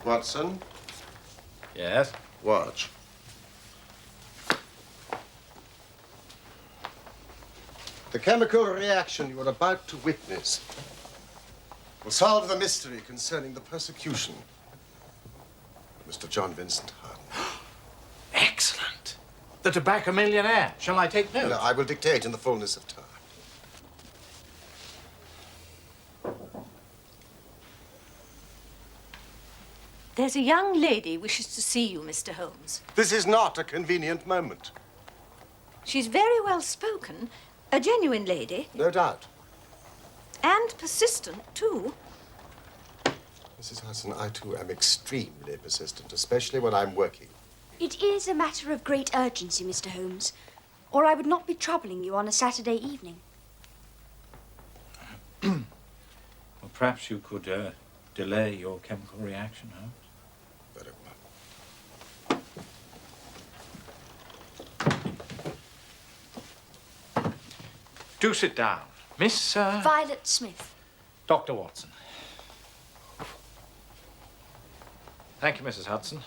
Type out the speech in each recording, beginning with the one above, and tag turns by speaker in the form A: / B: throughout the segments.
A: Watson?
B: Yes?
A: Watch. The chemical reaction you are about to witness will solve the mystery concerning the persecution of Mr. John Vincent Harding.
B: Excellent. The tobacco millionaire. Shall I take notes?
A: No, I will dictate in the fullness of time.
C: There's a young lady wishes to see you, Mr. Holmes.
A: This is not a convenient moment.
C: She's very well spoken, a genuine lady,
A: No doubt.
C: and persistent, too.
A: Mrs. Hudson, I too am extremely persistent, especially when I'm working.
D: It is a matter of great urgency, Mr. Holmes, or I would not be troubling you on a Saturday evening.
B: Well, perhaps you could delay your chemical reaction, Holmes.
A: Very well.
B: Do sit down. Miss,
D: Violet Smith.
B: Dr. Watson. Thank you, Mrs. Hudson.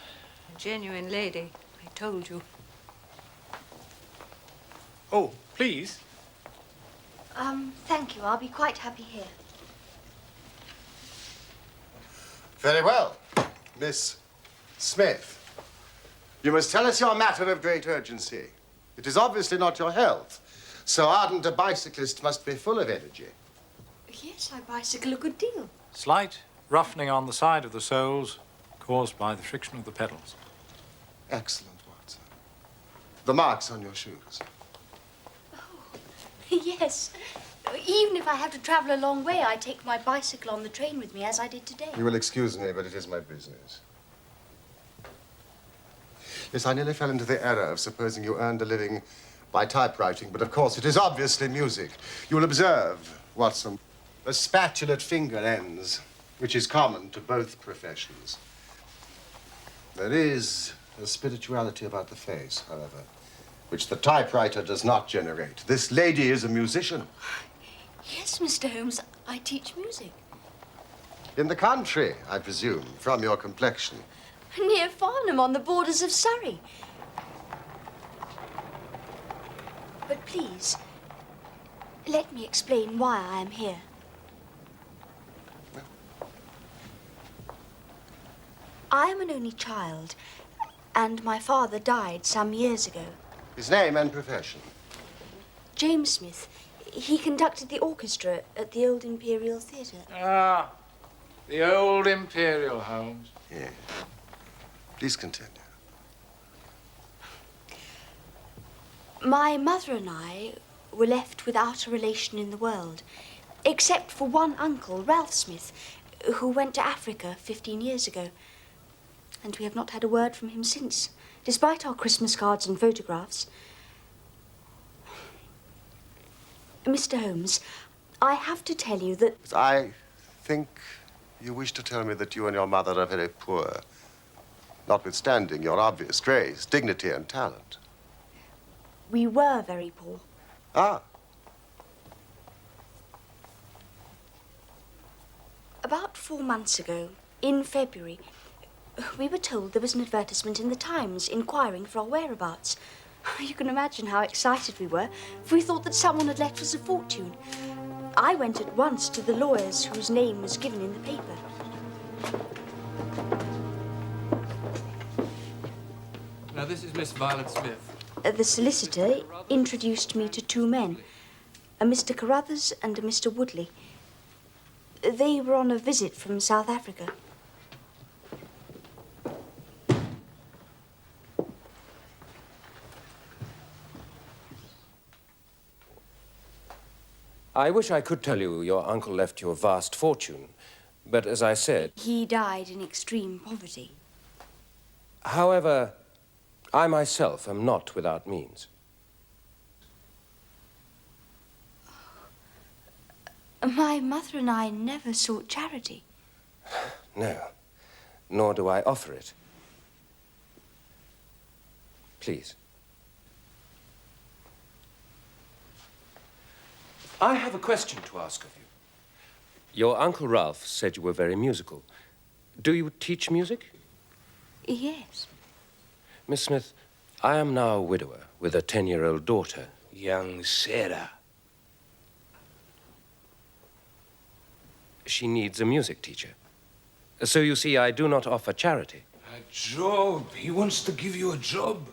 C: A genuine lady, I told you.
B: Oh, please.
D: Thank you. I'll be quite happy here.
A: Very well. Miss Smith, you must tell us your matter of great urgency. It is obviously not your health. So ardent a bicyclist must be full of energy.
D: Yes, I bicycle a good deal.
B: Slight roughening on the side of the soles caused by the friction of the pedals.
A: Excellent, Watson. The marks on your shoes.
D: Yes. Even if I have to travel a long way, I take my bicycle on the train with me, as I did today.
A: You will excuse me, but it is my business. Yes, I nearly fell into the error of supposing you earned a living by typewriting, but of course it is obviously music. You will observe, Watson, the spatulate finger ends, which is common to both professions. There is a spirituality about the face, however, which the typewriter does not generate. This lady is a musician.
D: Yes, Mr. Holmes, I teach music.
A: In the country, I presume, from your complexion.
D: Near Farnham, on the borders of Surrey. But please, let me explain why I am here. I am an only child, and my father died some years ago.
A: His name and profession?
D: James Smith. He conducted the orchestra at the Old Imperial Theatre.
B: Ah, the old Imperial, Holmes.
A: Yes. Please continue.
D: My mother and I were left without a relation in the world, except for one uncle, Ralph Smith, who went to Africa 15 years ago. And we have not had a word from him since, despite our Christmas cards and photographs. Mr. Holmes, I have to tell you that...
A: I think you wish to tell me that you and your mother are very poor, notwithstanding your obvious grace, dignity, and talent.
D: We were very poor.
A: Ah.
D: About 4 months ago, in February, we were told there was an advertisement in the Times inquiring for our whereabouts. You can imagine how excited we were, for we thought that someone had left us a fortune. I went at once to the lawyers whose name was given in the paper.
E: Now, this is Miss Violet Smith.
D: The solicitor introduced me to 2 men, a Mr. Carruthers and a Mr. Woodley. They were on a visit from South Africa.
F: I wish I could tell you your uncle left you a vast fortune, but as I said...
D: He died in extreme poverty.
F: However, I myself am not without means.
D: My mother and I never sought charity.
F: No, nor do I offer it. Please. I have a question to ask of you. Your Uncle Ralph said you were very musical. Do you teach music?
D: Yes.
F: Miss Smith, I am now a widower with a 10-year-old daughter.
G: Young Sarah.
F: She needs a music teacher. So you see, I do not offer charity.
G: A job. He wants to give you a job.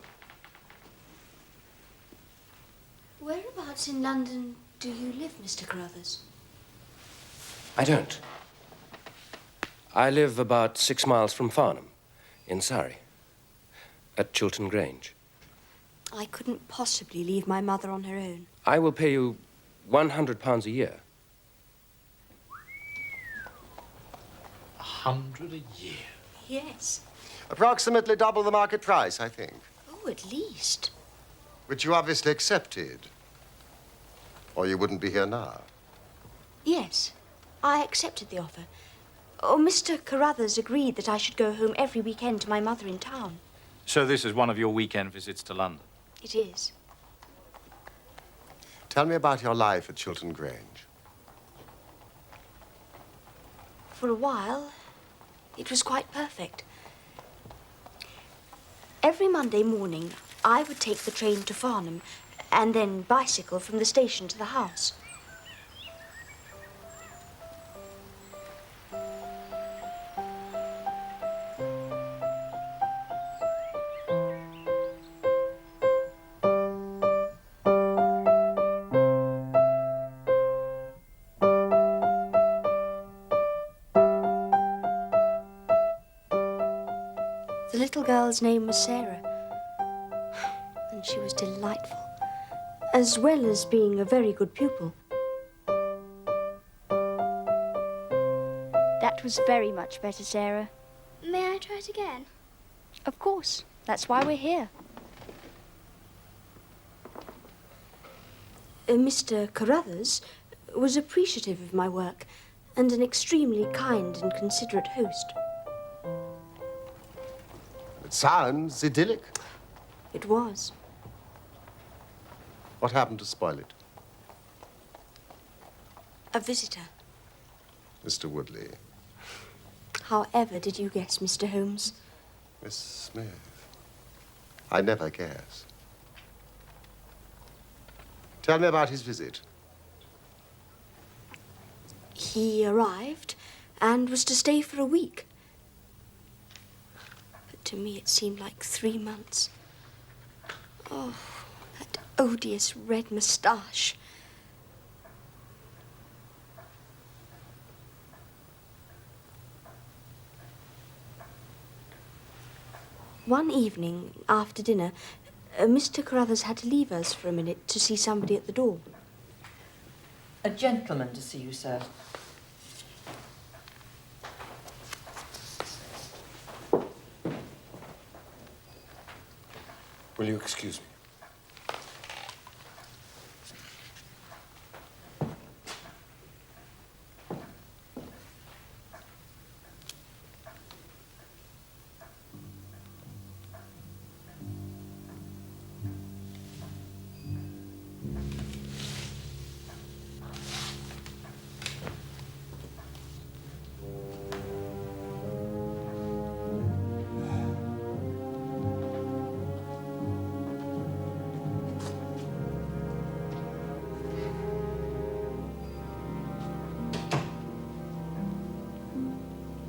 D: Whereabouts in London do you live, Mr. Carruthers?
F: I don't. I live about 6 miles from Farnham, in Surrey, at Chiltern Grange.
D: I couldn't possibly leave my mother on her own.
F: I will pay you £100 a year.
E: 100 a year.
D: Yes.
A: Approximately double the market price, I think.
D: Oh, at least.
A: Which you obviously accepted. Or you wouldn't be here now.
D: Yes, I accepted the offer. Oh, Mr. Carruthers agreed that I should go home every weekend to my mother in town.
B: So this is one of your weekend visits to London?
D: It is.
A: Tell me about your life at Chiltern Grange.
D: For a while, it was quite perfect. Every Monday morning, I would take the train to Farnham and then bicycle from the station to the house. The little girl's name was Sarah, and she was delightful, as well as being a very good pupil. That was very much better, Sarah.
H: May I try it again?
D: Of course. That's why we're here. Mr. Carruthers was appreciative of my work and an extremely kind and considerate host.
A: It sounds idyllic.
D: It was.
A: What happened to spoil it?
D: A visitor.
A: Mr. Woodley.
D: However did you guess, Mr. Holmes?
A: Miss Smith. I never guess. Tell me about his visit.
D: He arrived and was to stay for a week. But to me it seemed like 3 months. Oh, that odious red moustache. One evening, after dinner, Mr. Carruthers had to leave us for a minute to see somebody at the door.
I: A gentleman to see you, sir.
G: Will you excuse me?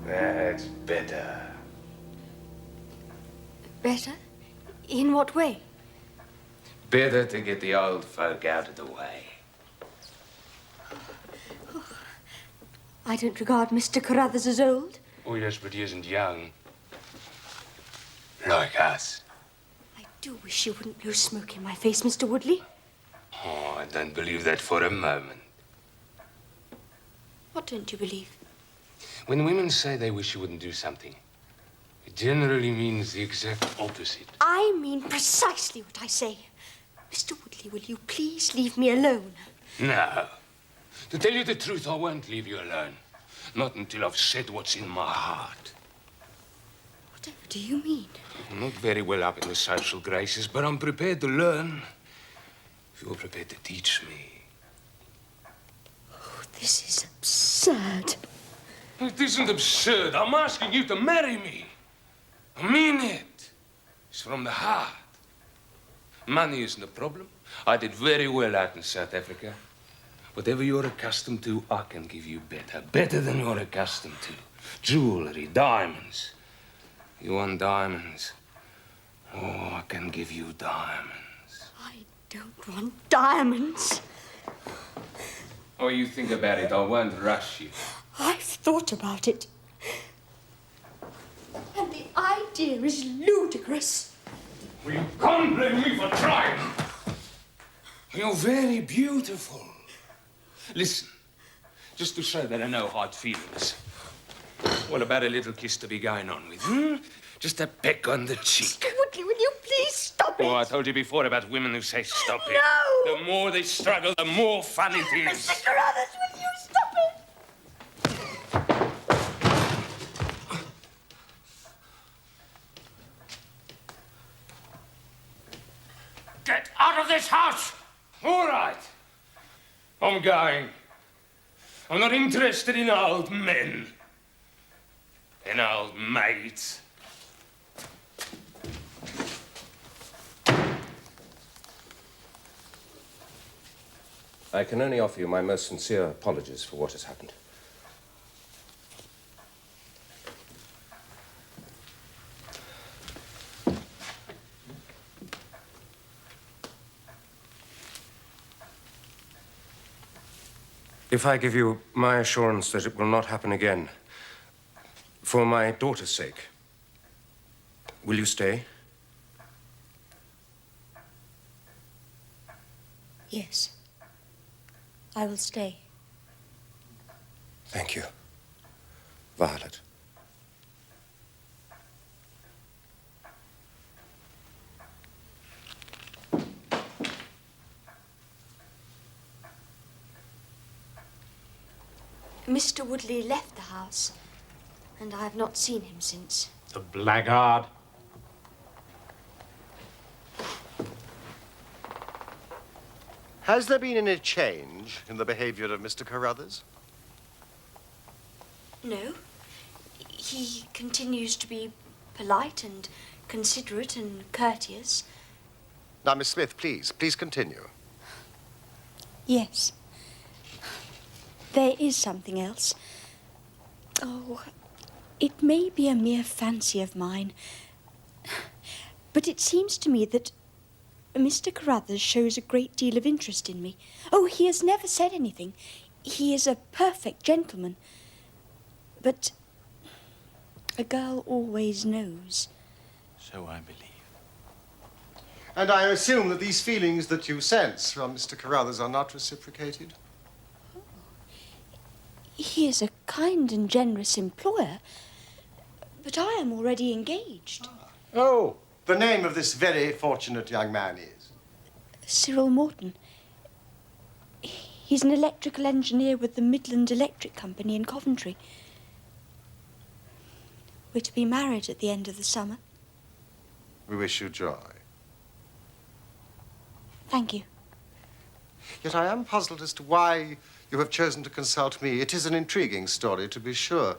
G: That's better.
D: Better? In what way?
G: Better to get the old folk out of the way.
D: I don't regard Mr. Carruthers as old.
G: Oh, yes, but he isn't young. Like us.
D: I do wish you wouldn't blow smoke in my face, Mr. Woodley.
G: Oh, I don't believe that for a moment.
D: What don't you believe?
G: When women say they wish you wouldn't do something, it generally means the exact opposite.
D: I mean precisely what I say. Mr. Woodley, will you please leave me alone?
G: No. To tell you the truth, I won't leave you alone. Not until I've said what's in my heart.
D: Whatever do you mean?
G: I'm not very well up in the social graces, but I'm prepared to learn. If you're prepared to teach me.
D: Oh, this is absurd.
G: It isn't absurd. I'm asking you to marry me. I mean it. It's from the heart. Money isn't a problem. I did very well out in South Africa. Whatever you're accustomed to, I can give you better. Better than you're accustomed to. Jewelry, diamonds. You want diamonds? Oh, I can give you diamonds.
D: I don't want diamonds.
G: Oh, you think about it. I won't rush you.
D: I've thought about it. And the idea is ludicrous.
G: Well, you can't blame me for trying. You're very beautiful. Listen, just to show that I know hard feelings. What about a little kiss to be going on with, hmm? Just a peck on the cheek.
D: Mr. Woodley, will you please stop it?
G: Oh, I told you before about women who say stop it.
D: No!
G: The more they struggle, the more fun it is.
D: Mr. Carruthers, will you stop it?
G: Get out of this house! All right. I'm going. I'm not interested in old men. In old maids.
F: I can only offer you my most sincere apologies for what has happened. If I give you my assurance that it will not happen again, for my daughter's sake, will you stay?
D: Yes. I will stay.
F: Thank you, Violet.
D: Mr. Woodley left the house, and I have not seen him since.
B: The blackguard.
A: Has there been any change in the behavior of Mr. Carruthers?
D: No. He continues to be polite and considerate and courteous.
A: Now, Miss Smith, please continue.
D: Yes. There is something else. Oh, it may be a mere fancy of mine, but it seems to me that Mr. Carruthers shows a great deal of interest in me. Oh, he has never said anything. He is a perfect gentleman. But a girl always knows.
B: So I believe.
A: And I assume that these feelings that you sense from Mr. Carruthers are not reciprocated?
D: He is a kind and generous employer, but I am already engaged.
A: Oh, the name of this very fortunate young man is?
D: Cyril Morton. He's an electrical engineer with the Midland Electric Company in Coventry. We're to be married at the end of the summer.
A: We wish you joy.
D: Thank you.
A: Yet I am puzzled as to why you have chosen to consult me. It is an intriguing story, to be sure.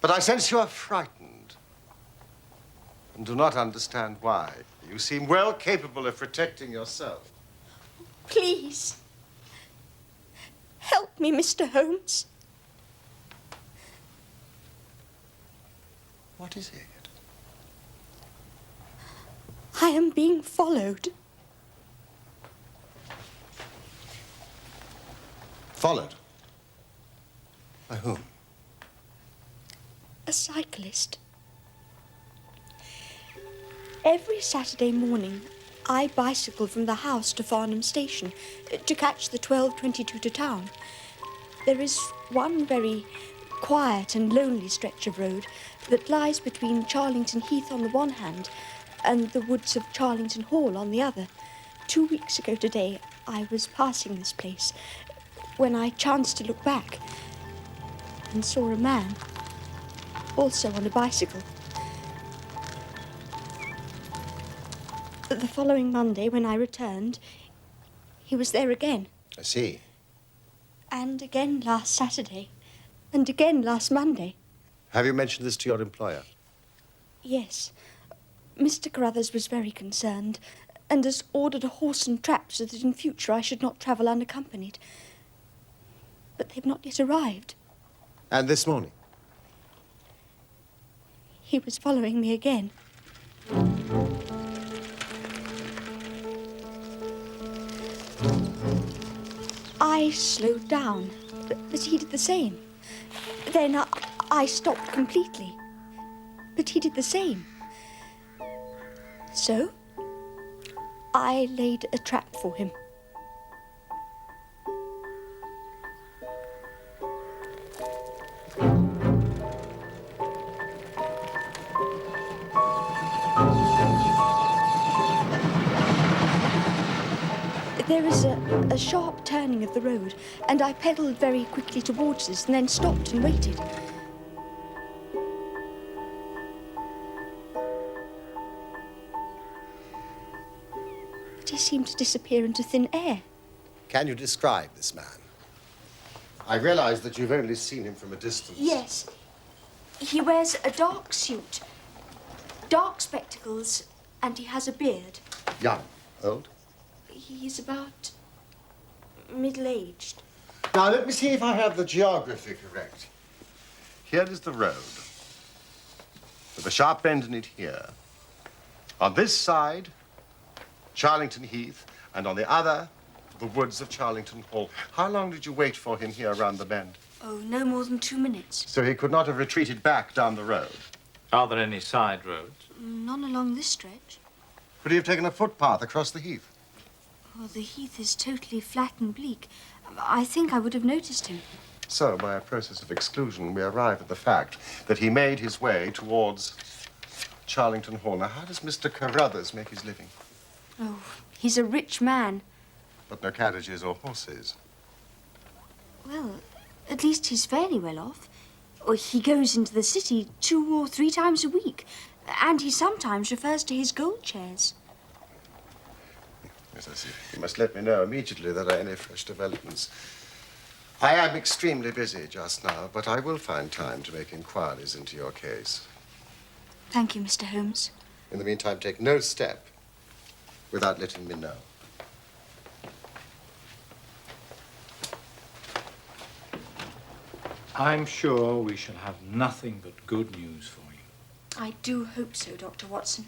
A: But I sense you are frightened and do not understand why. You seem well capable of protecting yourself.
D: Please. Help me, Mr. Holmes.
A: What is it?
D: I am being followed.
A: Followed? By whom?
D: A cyclist. Every Saturday morning, I bicycle from the house to Farnham Station to catch the 12:22 to town. There is one very quiet and lonely stretch of road that lies between Charlington Heath on the one hand and the woods of Charlington Hall on the other. 2 weeks ago today, I was passing this place when I chanced to look back and saw a man, also on a bicycle. The following Monday, when I returned, he was there again.
A: I see.
D: And again last Saturday. And again last Monday.
A: Have you mentioned this to your employer?
D: Yes. Mr. Carruthers was very concerned and has ordered a horse and trap so that in future I should not travel unaccompanied. But they've not yet arrived.
A: And this morning?
D: He was following me again. I slowed down, but he did the same. Then I stopped completely, but he did the same. So, I laid a trap for him. There is a sharp turning of the road, and I pedalled very quickly towards this and then stopped and waited. But he seemed to disappear into thin air.
A: Can you describe this man? I realize that you've only seen him from a distance.
D: Yes. He wears a dark suit, dark spectacles, and he has a beard.
A: Young? Old?
D: He's about middle-aged.
A: Now, let me see if I have the geography correct. Here is the road, with a sharp bend in it here. On this side, Charlington Heath, and on the other, the woods of Charlington Hall. How long did you wait for him here around the bend?
D: Oh, no more than 2 minutes.
A: So he could not have retreated back down the road.
B: Are there any side roads?
D: None along this stretch.
A: Could he have taken a footpath across the heath?
D: Oh, the heath is totally flat and bleak. I think I would have noticed him.
A: So, by a process of exclusion, we arrive at the fact that he made his way towards Charlington Hall. Now, how does Mr. Carruthers make his living?
D: Oh, he's a rich man.
A: But no carriages or horses.
D: Well, at least he's fairly well off. Or he goes into the city 2 or 3 times a week. And he sometimes refers to his gold chairs.
A: Yes, I see. You must let me know immediately that there are any fresh developments. I am extremely busy just now, but I will find time to make inquiries into your case.
D: Thank you, Mr. Holmes.
A: In the meantime, take no step without letting me know.
B: I'm sure we shall have nothing but good news for you.
D: I do hope so, Dr. Watson.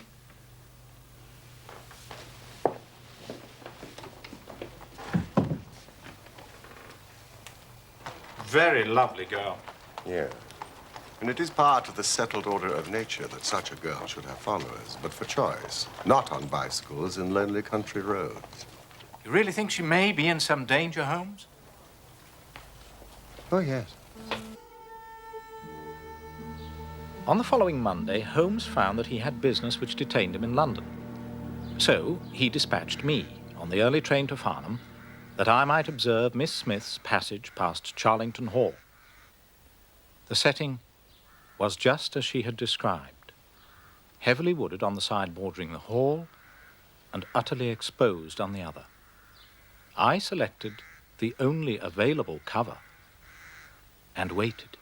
B: Very lovely girl.
A: Yeah. And it is part of the settled order of nature that such a girl should have followers, but for choice, not on bicycles in lonely country roads.
B: You really think she may be in some danger, Holmes?
A: Oh, yes.
J: On the following Monday, Holmes found that he had business which detained him in London. So he dispatched me on the early train to Farnham that I might observe Miss Smith's passage past Charlington Hall. The setting was just as she had described, heavily wooded on the side bordering the hall and utterly exposed on the other. I selected the only available cover and waited.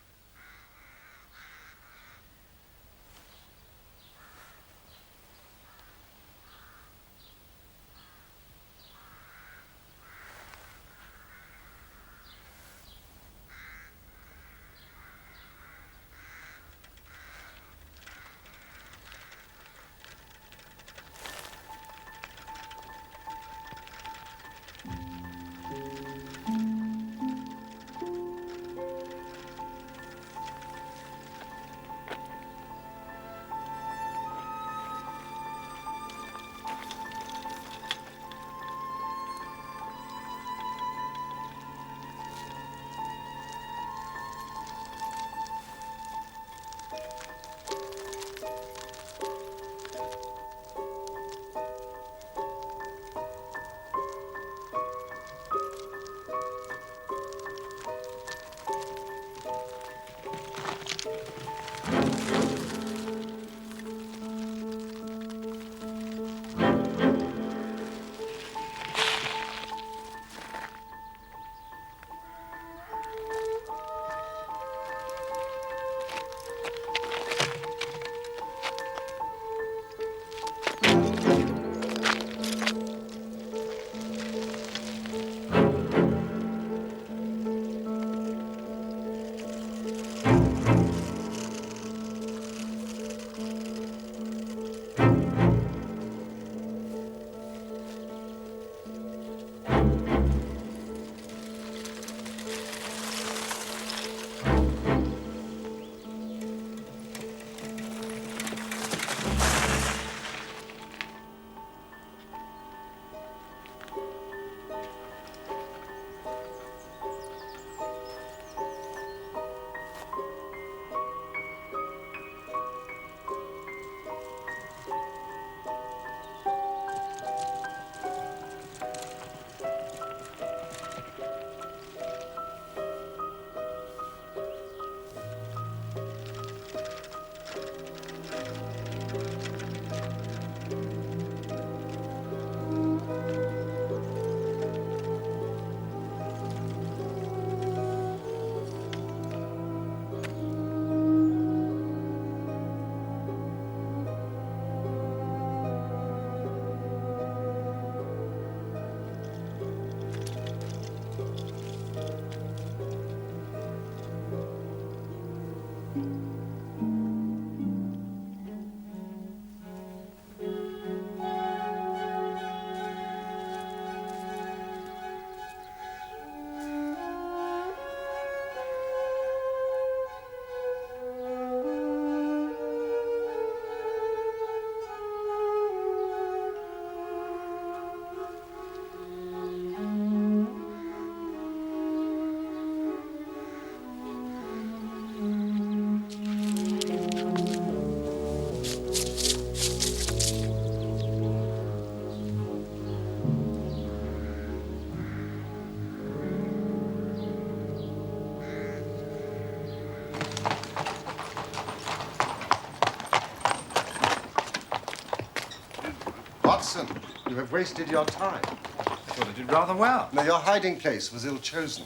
A: Watson, you have wasted your time.
B: I thought I did rather well.
A: No, your hiding place was ill-chosen.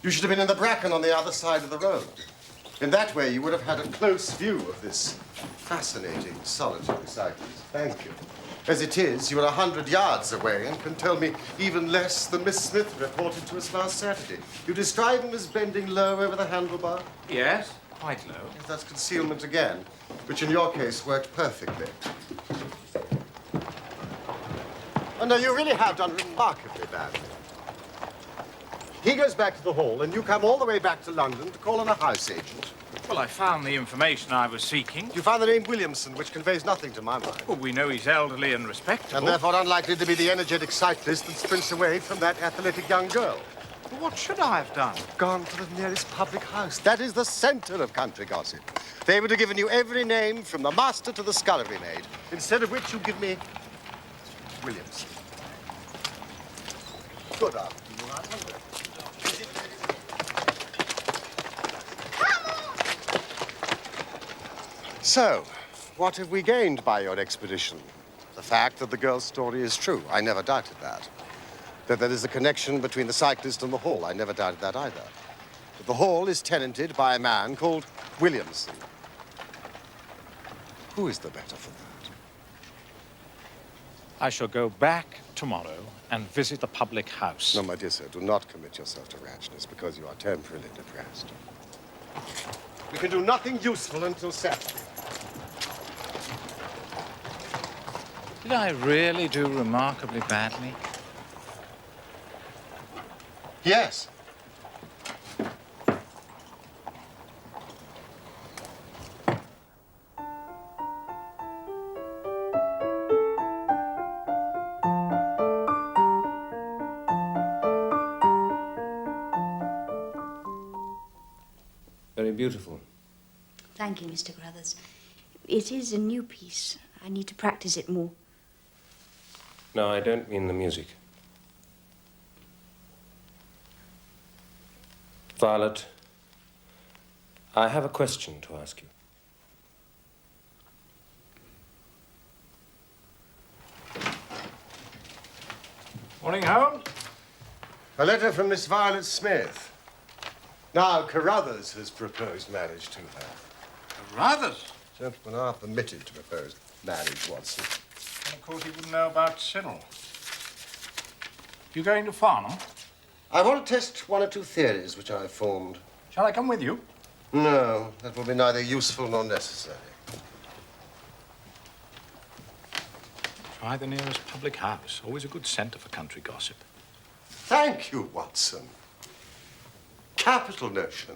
A: You should have been in the bracken on the other side of the road. In that way, you would have had a close view of this fascinating, solitary cyclist. Thank you. As it is, you are 100 yards away and can tell me even less than Miss Smith reported to us last Saturday. You describe him as bending low over the handlebar?
B: Yes, quite low.
A: Yes, that's concealment again, which in your case worked perfectly. Oh, no, you really have done remarkably badly. He goes back to the Hall, and you come all the way back to London to call on a house agent.
J: Well, I found the information I was seeking.
A: You found the name Williamson, which conveys nothing to my mind.
J: Well, we know he's elderly and respectable.
A: And therefore unlikely to be the energetic cyclist that sprints away from that athletic young girl.
J: Well, what should I have done?
A: Gone to the nearest public house. That is the center of country gossip. They would have given you every name from the master to the scullery maid. Instead of which you give me Williamson. Good afternoon, I wonder. So, what have we gained by your expedition? The fact that the girl's story is true. I never doubted that. That there is a connection between the cyclist and the Hall. I never doubted that either. That the Hall is tenanted by a man called Williamson. Who is the better for that?
J: I shall go back tomorrow and visit the public house.
A: No, my dear sir, do not commit yourself to rashness because you are temporarily depressed. We can do nothing useful until Saturday.
J: Did I really do remarkably badly?
A: Yes.
F: Very beautiful.
D: Thank you, Mr. Crothers. It is a new piece. I need to practice it more.
F: No, I don't mean the music. Violet, I have a question to ask you.
J: Morning, Holmes.
A: A letter from Miss Violet Smith. Now, Carruthers has proposed marriage to her.
J: Carruthers?
A: Gentlemen are permitted to propose marriage, Watson.
J: And of course, he wouldn't know about Cyril. You going to Farnham?
A: I want to test one or two theories which I've formed.
J: Shall I come with you?
A: No, that will be neither useful nor necessary.
J: Try the nearest public house. Always a good centre for country gossip.
A: Thank you, Watson. Capital notion.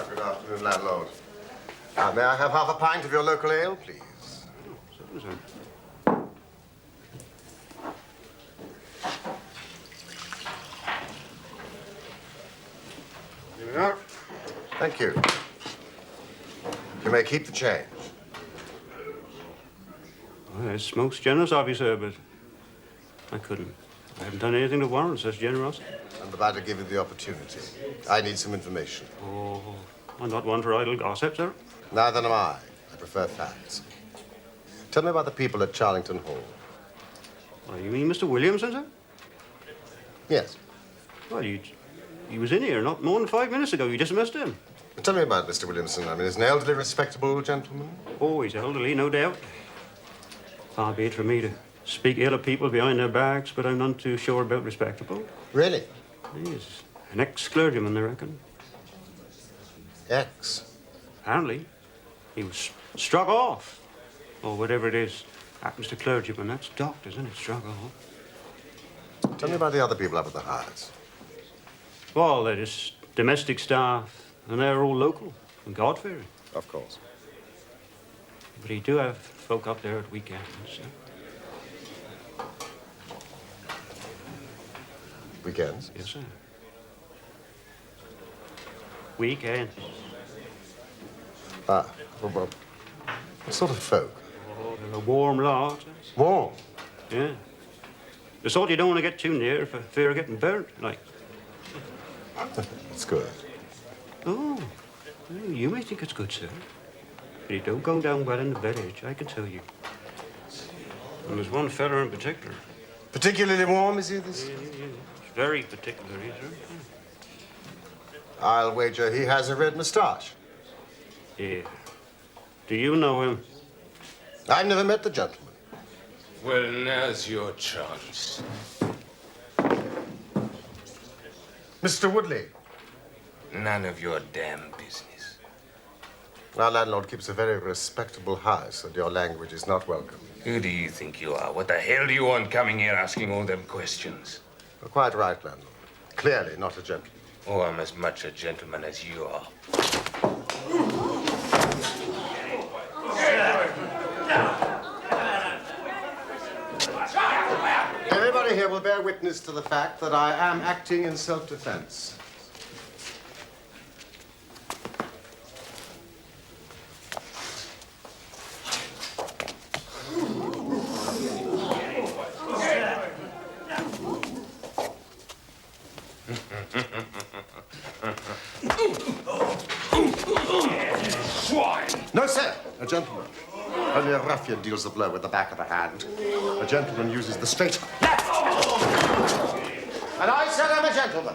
A: Good afternoon, landlord. May I have half a pint of your local ale, please?
K: Certainly, sir.
A: Here we are. Thank you. You may keep the change.
K: Well, it's most generous of you, sir, but I couldn't. I haven't done anything to warrant such generosity.
A: I'm about to give you the opportunity. I need some information.
K: Oh, I'm not one for idle gossip, sir.
A: Neither am I. I prefer facts. Tell me about the people at Charlington Hall.
K: Well, you mean Mr. Williamson, sir?
A: Yes.
K: Well, you He was in here not more than 5 minutes ago. You dismissed him.
A: Tell me about Mr. Williamson. I mean, he's an elderly, respectable gentleman.
K: Oh, he's elderly, no doubt. Far be it from me to speak ill of people behind their backs, but I'm none too sure about respectable.
A: Really?
K: He's an ex-clergyman, I reckon.
A: Ex?
K: Apparently. He was struck off. Or whatever it is happens to clergymen. That's doctors, isn't it? Struck off.
A: Tell me about the other people up at the house.
K: Well, they're just domestic staff, and they're all local, from God-fearing.
A: Of course.
K: But he do have folk up there at weekends.
A: Weekends?
K: Yes, sir. Weekends.
A: Ah, well, what sort of folk?
K: Oh, they're a warm lot.
A: Warm?
K: Yeah. The sort you don't want to get too near for fear of getting burnt, like.
A: That's good.
K: Oh, well, you may think it's good, sir. But it don't go down well in the village, I can tell you. And there's one fella in particular.
A: Particularly warm, is he, this?
K: Yeah. He's very particular, is he?
A: I'll wager he has a red moustache.
K: Yeah. Do you know him?
A: I've never met the gentleman.
G: Well, now's your chance.
A: Mr. Woodley.
G: None of your damn business.
A: Our landlord keeps a very respectable house, and your language is not welcome.
G: Who do you think you are? What the hell do you want coming here asking all them questions?
A: You're quite right, landlord. Clearly not a gentleman.
G: Oh, I'm as much a gentleman as you are.
A: Everybody here will bear witness to the fact that I am acting in self-defense. No, sir. A gentleman. Only a ruffian deals the blow with the back of the hand. A gentleman uses the straight left. And I said I'm a gentleman.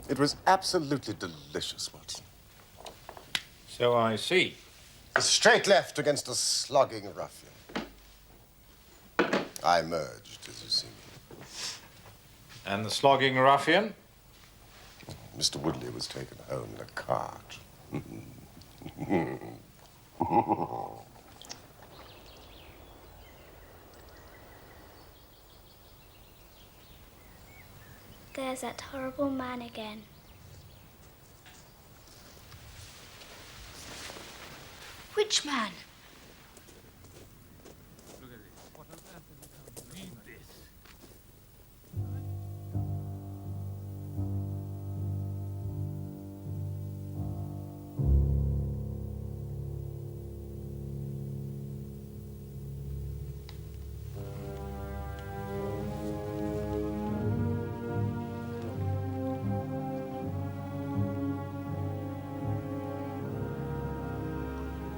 A: It was absolutely delicious, Watson.
J: So I see.
A: A straight left against a slogging ruffian. I merged, as you see.
J: And the slogging ruffian?
A: Mr. Woodley was taken home in a cart.
H: There's that horrible man again.
C: Which man?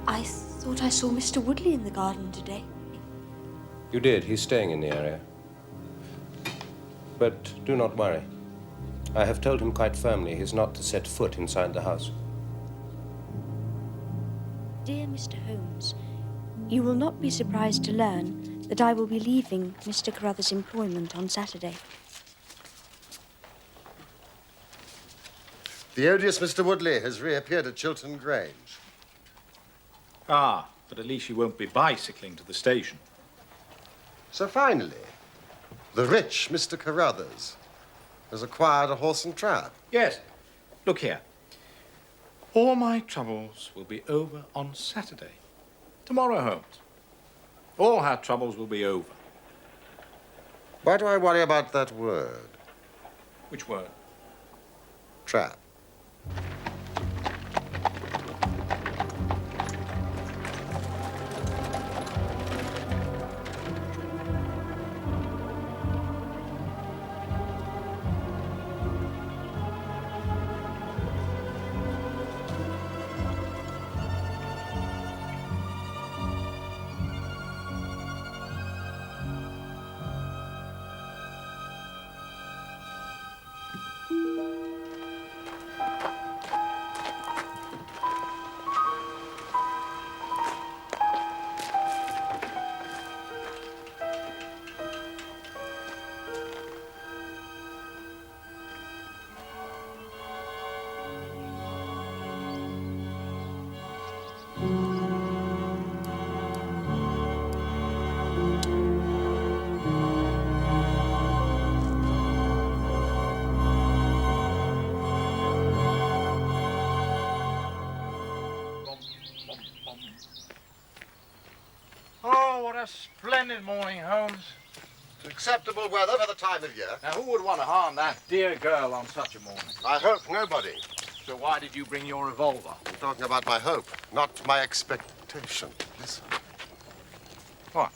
D: I thought I saw Mr. Woodley in the garden today.
F: You did. He's staying in the area. But do not worry. I have told him quite firmly he's not to set foot inside the house.
D: Dear Mr. Holmes, you will not be surprised to learn that I will be leaving Mr. Carruthers' employment on Saturday.
A: The odious Mr. Woodley has reappeared at Chiltern Grange.
J: Ah, but at least you won't be bicycling to the station.
A: So finally, the rich Mr. Carruthers has acquired a horse and trap.
J: Yes. Look here. All my troubles will be over on Saturday. Tomorrow, Holmes. All our troubles will be over.
A: Why do I worry about that word?
J: Which word?
A: Trap.
J: Oh, what a splendid morning, Holmes.
A: It's acceptable weather for the time of year.
J: Now, who would want to harm that dear girl on such a morning?
A: I hope nobody.
J: So why did you bring your revolver?
A: I'm talking about my hope, not my expectation. Listen.
J: What?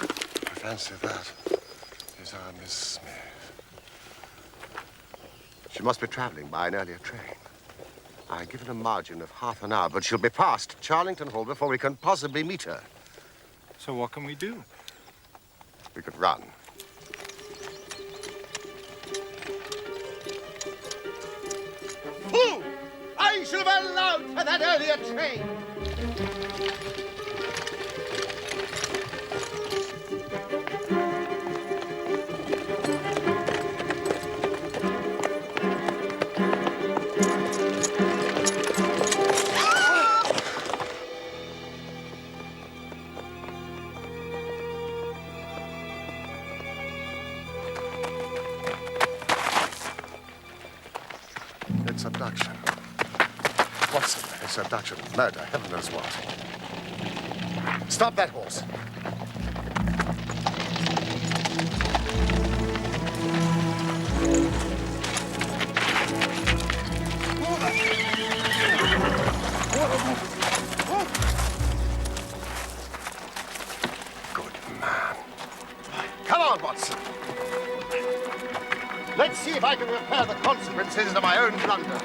A: I fancy that is our Miss Smith. She must be traveling by an earlier train. I've given a margin of half an hour, but she'll be past Charlington Hall before we can possibly meet her.
J: So what can we do?
A: We could run. Fool! I should have allowed for that earlier train! It's abduction. Watson, it's abduction, murder, heaven knows what. Stop that horse. Good man. Come on, Watson. Let's see if I can repair the consequences of my own blunder.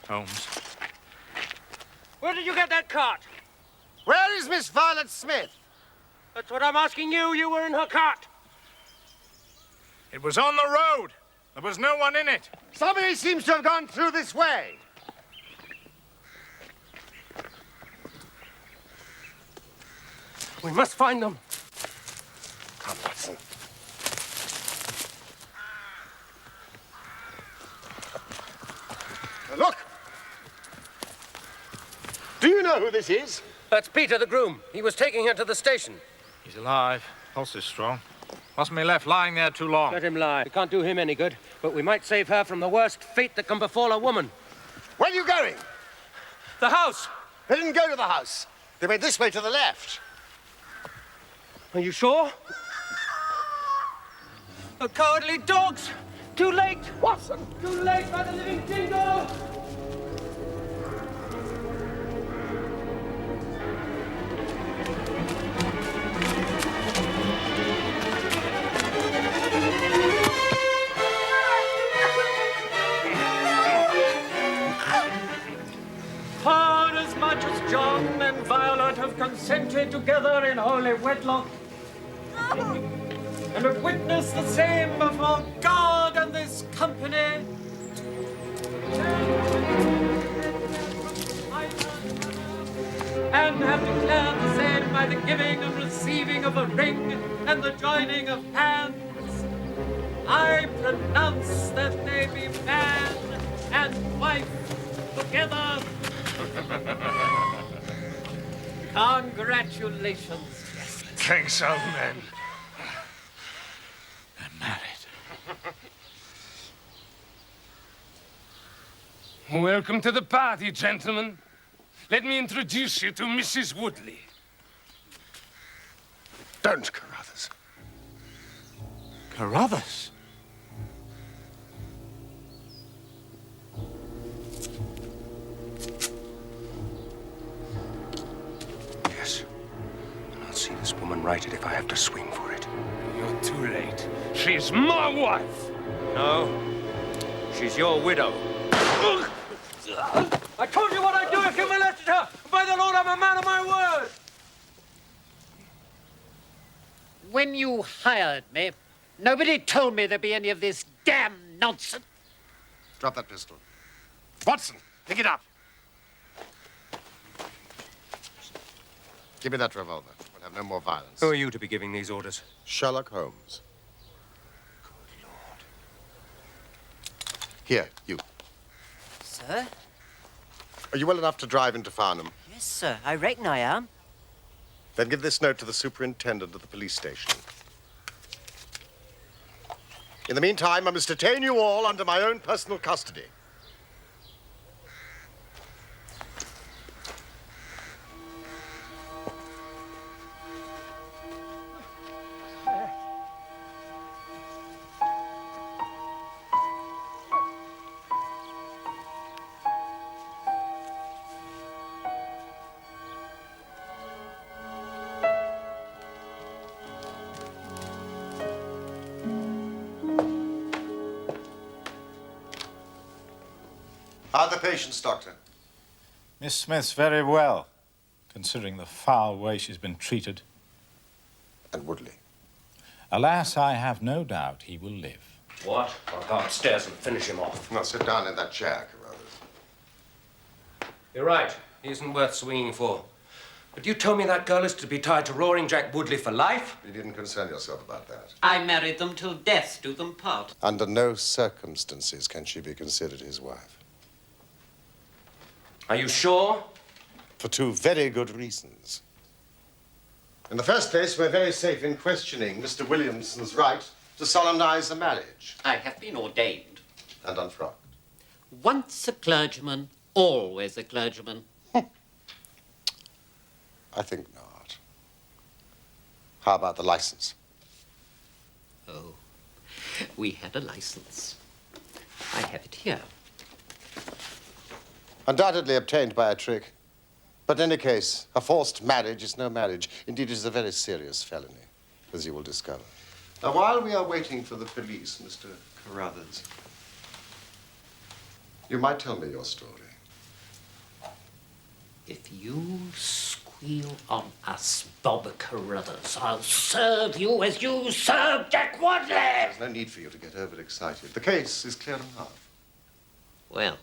J: Holmes.
L: Where did you get that cart?
A: Where is Miss Violet Smith?
L: That's what I'm asking you. You were in her cart.
J: It was on the road. There was no one in it.
A: Somebody seems to have gone through this way.
L: We must find them.
A: Come, Watson. Look! Do you know who this is?
L: That's Peter, the groom. He was taking her to the station.
J: He's alive. Pulse is strong. Mustn't be left lying there too long.
L: Let him lie. We can't do him any good, but we might save her from the worst fate that can befall a woman.
A: Where are you going?
L: The house.
A: They didn't go to the house. They went this way to the left.
L: Are you sure? The cowardly dogs! too late!
G: Watson!
L: Too late by the living jingo!
M: For as much as John and Violet have consented together in holy wedlock, and have witnessed the same before God and this company, and have declared the same by the giving and receiving of a ring and the joining of hands, I pronounce that they be man and wife together. Congratulations.
G: Thanks, old man.
J: I'm married.
G: Welcome to the party, gentlemen. Let me introduce you to Mrs. Woodley.
A: Don't, Carruthers.
J: Carruthers?
F: Yes. And I'll see this woman righted if I have to swing for it.
G: You're too late. She's my wife.
L: No. She's your widow.
M: I told you what I'd do if you molested her. By the Lord, I'm a man of my word.
N: When you hired me, nobody told me there'd be any of this damn nonsense.
A: Drop that pistol. Watson, pick it up. Give me that revolver. We'll have no more violence.
F: Who are you to be giving these orders?
A: Sherlock Holmes. Good Lord. Here, you.
O: Sir?
A: Are you well enough to drive into Farnham?
O: Yes, sir. I reckon I am.
A: Then give this note to the superintendent of the police station. In the meantime, I must detain you all under my own personal custody. How are the patients, Doctor?
J: Miss Smith's very well, considering the foul way she's been treated.
A: And Woodley?
J: Alas, I have no doubt he will live.
F: What? I'll go upstairs and finish him off.
A: Now, sit down in that chair, Carruthers.
F: You're right. He isn't worth swinging for. But you told me that girl is to be tied to Roaring Jack Woodley for life?
A: You needn't concern yourself about that.
N: I married them till death do them part.
A: Under no circumstances can she be considered his wife.
F: Are you sure?
A: For two very good reasons. In the first place, we're very safe in questioning Mr. Williamson's right to solemnize the marriage.
N: I have been ordained.
A: And unfrocked.
N: Once a clergyman, always a clergyman.
A: I think not. How about the license?
N: Oh, we had a license. I have it here.
A: Undoubtedly obtained by a trick. But in any case, a forced marriage is no marriage. Indeed, it is a very serious felony, as you will discover. Now, while we are waiting for the police, Mr. Carruthers, you might tell me your story.
N: If you squeal on us, Bob Carruthers, I'll serve you as you served Jack Woodley.
A: There's no need for you to get overexcited. The case is clear enough.
N: Well,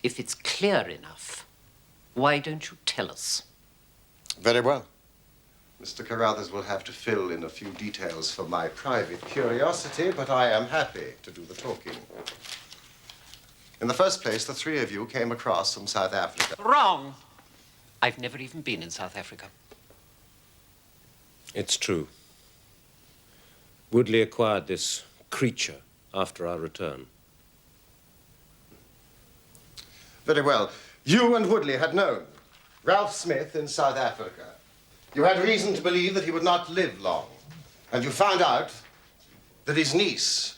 N: if it's clear enough, why don't you tell us?
A: Very well. Mr. Carruthers will have to fill in a few details for my private curiosity, but I am happy to do the talking. In the first place, the three of you came across from South Africa.
N: Wrong. I've never even been in South Africa.
F: It's true. Woodley acquired this creature after our return.
A: Very well. You and Woodley had known Ralph Smith in South Africa. You had reason to believe that he would not live long. And you found out that his niece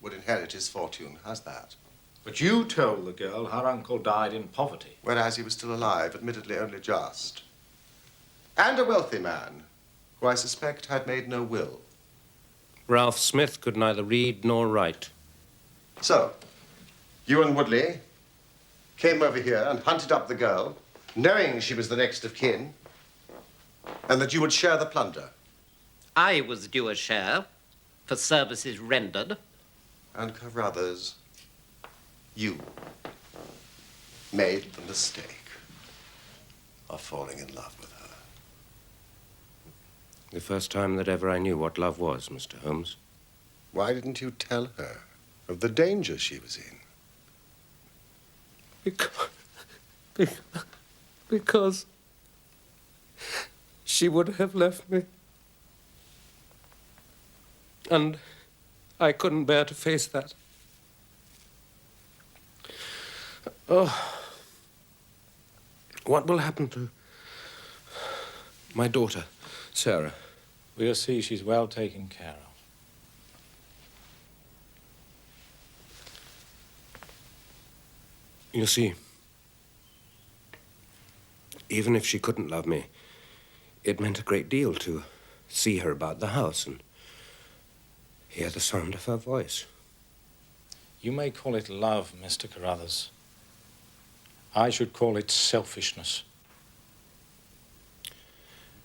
A: would inherit his fortune. How's that?
J: But you told the girl her uncle died in poverty.
A: Whereas he was still alive, admittedly only just. And a wealthy man, who I suspect had made no will.
F: Ralph Smith could neither read nor write.
A: So, you and Woodley came over here and hunted up the girl, knowing she was the next of kin, and that you would share the plunder.
N: I was due a share for services rendered.
A: And Carruthers, you made the mistake of falling in love with her.
F: The first time that ever I knew what love was, Mr. Holmes.
A: Why didn't you tell her of the danger she was in?
F: Because she would have left me. And I couldn't bear to face that. Oh, what will happen to my daughter, Sarah?
J: We'll see she's well taken care of.
F: You see, even if she couldn't love me, it meant a great deal to see her about the house and hear the sound of her voice.
J: You may call it love, Mr. Carruthers. I should call it selfishness.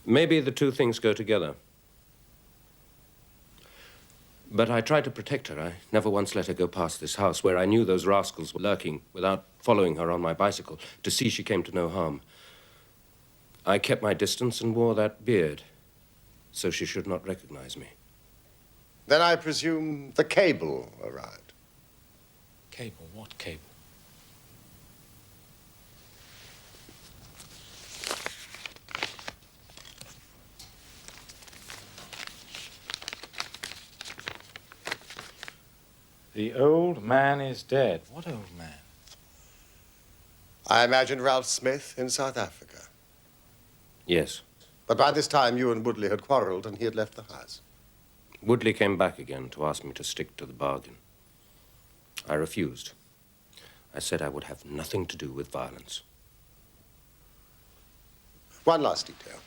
F: Maybe the two things go together. But I tried to protect her. I never once let her go past this house where I knew those rascals were lurking without following her on my bicycle to see she came to no harm. I kept my distance and wore that beard so she should not recognize me.
A: Then I presume the cable arrived.
J: Cable? What cable? The old man is dead. What old man?
A: I imagine Ralph Smith in South Africa.
F: Yes.
A: But by this time, you and Woodley had quarreled and he had left the house.
F: Woodley came back again to ask me to stick to the bargain. I refused. I said I would have nothing to do with violence.
A: One last detail.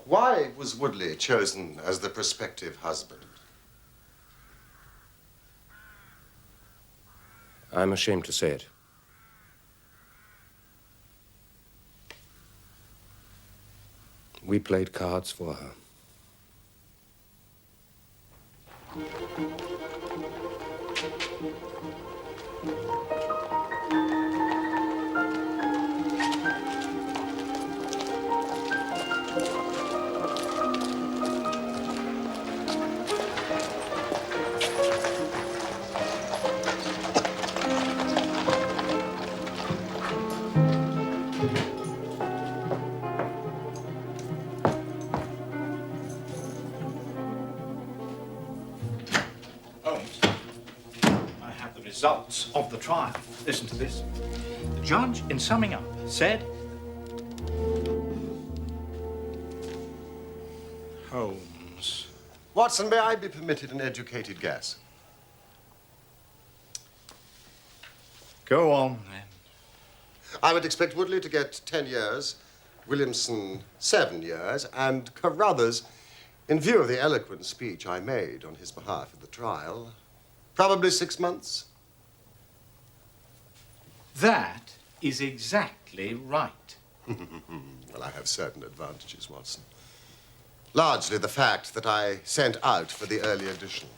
A: Why was Woodley chosen as the prospective husband?
F: I'm ashamed to say it. We played cards for her.
J: Results of the trial. Listen to this. The judge, in summing up, said, Holmes.
A: Watson, may I be permitted an educated guess?
J: Go on, then.
A: I would expect Woodley to get 10 years, Williamson 7 years, and Carruthers, in view of the eloquent speech I made on his behalf at the trial, probably 6 months.
J: That is exactly right.
A: Well, I have certain advantages, Watson. Largely the fact that I sent out for the early edition.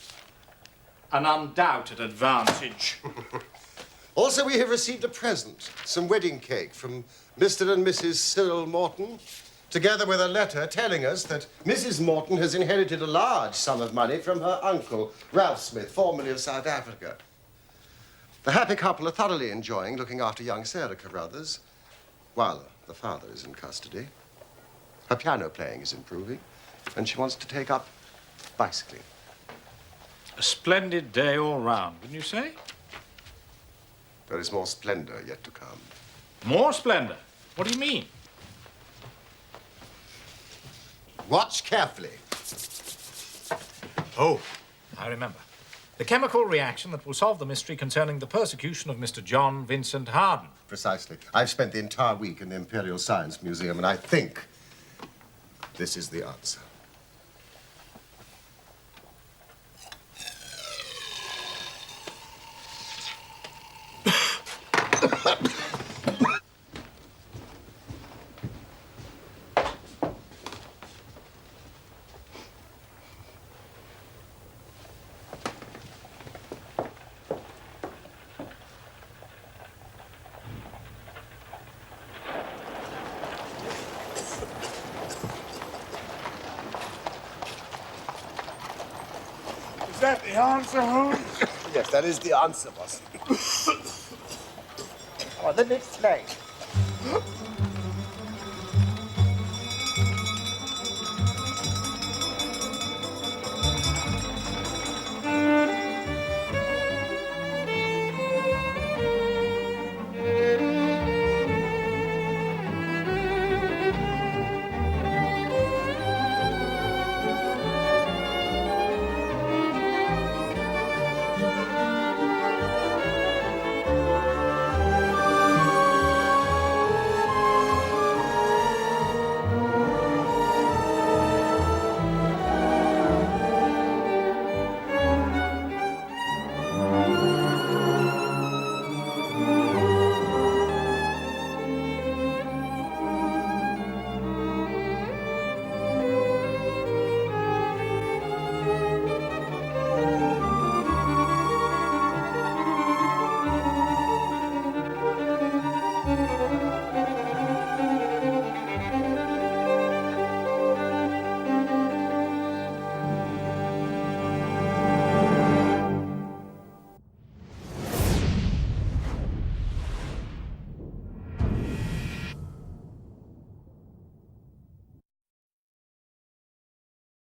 J: An undoubted advantage.
A: Also, we have received a present, some wedding cake from Mr. and Mrs. Cyril Morton, together with a letter telling us that Mrs. Morton has inherited a large sum of money from her uncle, Ralph Smith, formerly of South Africa. The happy couple are thoroughly enjoying looking after young Sarah Carruthers, while the father is in custody. Her piano playing is improving, and she wants to take up bicycling.
J: A splendid day all round, wouldn't you say?
A: There is more splendor yet to come.
J: More splendor? What do you mean?
A: Watch carefully.
J: Oh, I remember. The chemical reaction that will solve the mystery concerning the persecution of Mr. John Vincent Harden.
A: Precisely. I've spent the entire week in the Imperial Science Museum, and I think this is the answer.
P: Is that the answer, Holmes?
A: Yes, that is the answer, boss.
P: Oh, then explain.